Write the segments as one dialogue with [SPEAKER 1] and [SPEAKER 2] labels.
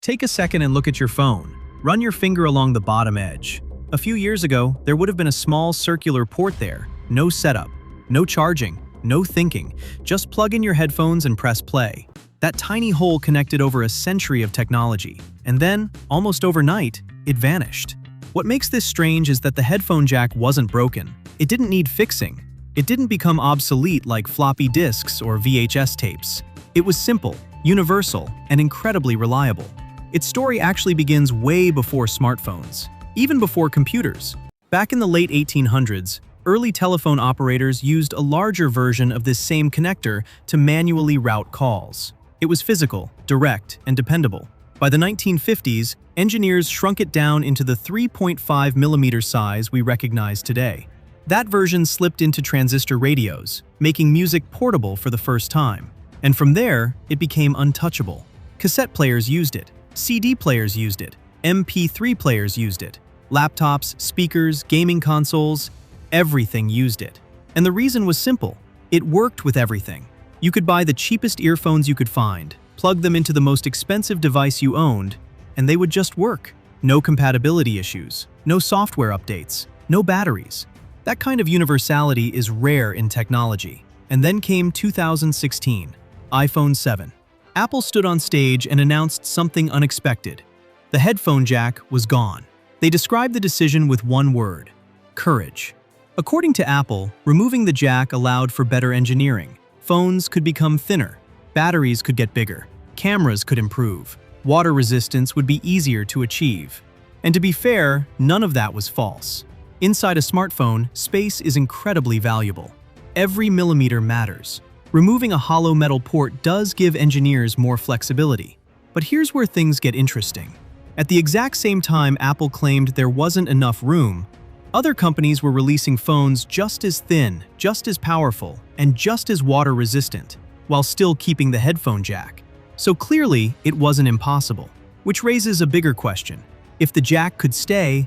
[SPEAKER 1] Take a second and look at your phone. Run your finger along the bottom edge. A few years ago, there would have been a small circular port there. No setup, no charging, no thinking. Just plug in your headphones and press play. That tiny hole connected over a century of technology. And then, almost overnight, it vanished. What makes this strange is that the headphone jack wasn't broken. It didn't need fixing. It didn't become obsolete like floppy disks or VHS tapes. It was simple, universal, and incredibly reliable. Its story actually begins way before smartphones, even before computers. Back in the late 1800s, early telephone operators used a larger version of this same connector to manually route calls. It was physical, direct, and dependable. By the 1950s, engineers shrunk it down into the 3.5mm size we recognize today. That version slipped into transistor radios, making music portable for the first time. And from there, it became untouchable. Cassette players used it, CD players used it, MP3 players used it, laptops, speakers, gaming consoles, everything used it. And the reason was simple. It worked with everything. You could buy the cheapest earphones you could find, plug them into the most expensive device you owned, and they would just work. No compatibility issues, no software updates, no batteries. That kind of universality is rare in technology. And then came 2016, iPhone 7. Apple stood on stage and announced something unexpected. The headphone jack was gone. They described the decision with one word: courage. According to Apple, removing the jack allowed for better engineering. Phones could become thinner, batteries could get bigger, cameras could improve, water resistance would be easier to achieve. And to be fair, none of that was false. Inside a smartphone, space is incredibly valuable. Every millimeter matters. Removing a hollow metal port does give engineers more flexibility. But here's where things get interesting. At the exact same time Apple claimed there wasn't enough room, other companies were releasing phones just as thin, just as powerful, and just as water-resistant, while still keeping the headphone jack. So clearly, it wasn't impossible. Which raises a bigger question. If the jack could stay,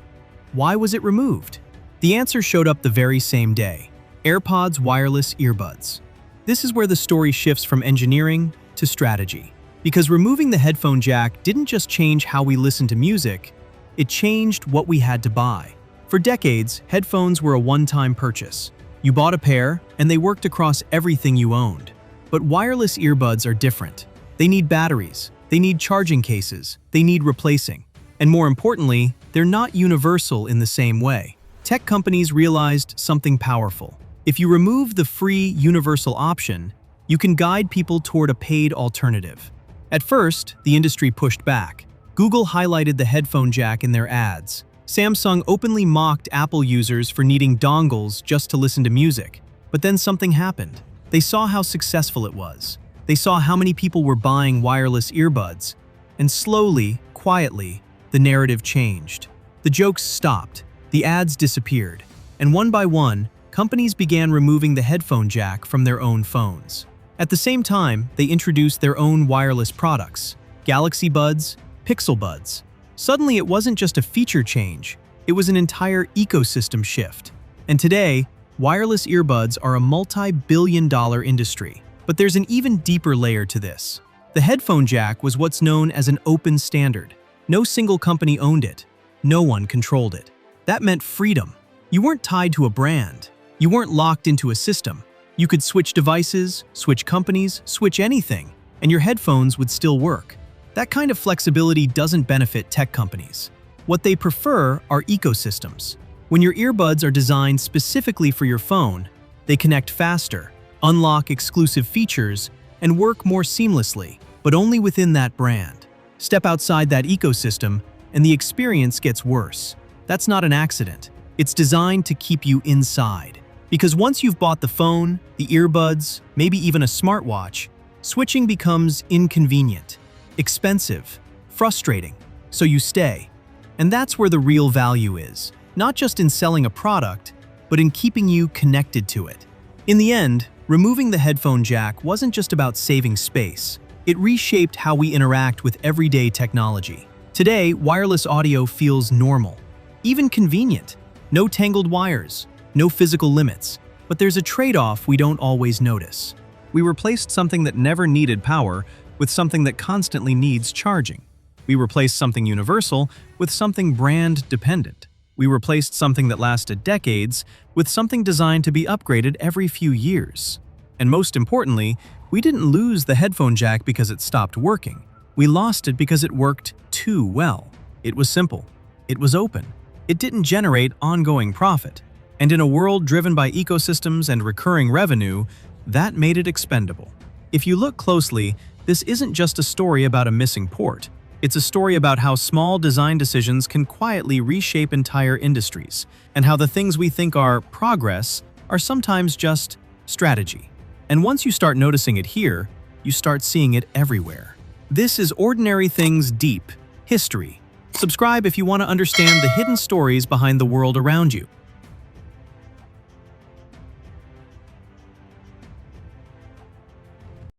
[SPEAKER 1] why was it removed? The answer showed up the very same day: AirPods wireless earbuds. This is where the story shifts from engineering to strategy. Because removing the headphone jack didn't just change how we listen to music, it changed what we had to buy. For decades, headphones were a one-time purchase. You bought a pair, and they worked across everything you owned. But wireless earbuds are different. They need batteries, they need charging cases, they need replacing. And more importantly, they're not universal in the same way. Tech companies realized something powerful. If you remove the free, universal option, you can guide people toward a paid alternative. At first, the industry pushed back. Google highlighted the headphone jack in their ads. Samsung openly mocked Apple users for needing dongles just to listen to music. But then something happened. They saw how successful it was. They saw how many people were buying wireless earbuds. And slowly, quietly, the narrative changed. The jokes stopped. The ads disappeared. And one by one, companies began removing the headphone jack from their own phones. At the same time, they introduced their own wireless products: Galaxy Buds, Pixel Buds. Suddenly, it wasn't just a feature change, it was an entire ecosystem shift. And today, wireless earbuds are a multi-billion-dollar industry. But there's an even deeper layer to this. The headphone jack was what's known as an open standard. No single company owned it. No one controlled it. That meant freedom. You weren't tied to a brand. You weren't locked into a system. You could switch devices, switch companies, switch anything, and your headphones would still work. That kind of flexibility doesn't benefit tech companies. What they prefer are ecosystems. When your earbuds are designed specifically for your phone, they connect faster, unlock exclusive features, and work more seamlessly, but only within that brand. Step outside that ecosystem, and the experience gets worse. That's not an accident. It's designed to keep you inside. Because once you've bought the phone, the earbuds, maybe even a smartwatch, switching becomes inconvenient, expensive, frustrating, so you stay. And that's where the real value is, not just in selling a product, but in keeping you connected to it. In the end, removing the headphone jack wasn't just about saving space. It reshaped how we interact with everyday technology. Today, wireless audio feels normal, even convenient. No tangled wires, no physical limits. But there's a trade-off we don't always notice. We replaced something that never needed power with something that constantly needs charging. We replaced something universal with something brand-dependent. We replaced something that lasted decades with something designed to be upgraded every few years. And most importantly, we didn't lose the headphone jack because it stopped working. We lost it because it worked too well. It was simple. It was open. It didn't generate ongoing profit. And in a world driven by ecosystems and recurring revenue, that made it expendable. If you look closely, this isn't just a story about a missing port. It's a story about how small design decisions can quietly reshape entire industries, and how the things we think are progress are sometimes just strategy. And once you start noticing it here, you start seeing it everywhere. This is Ordinary Things Deep History. Subscribe if you want to understand the hidden stories behind the world around you.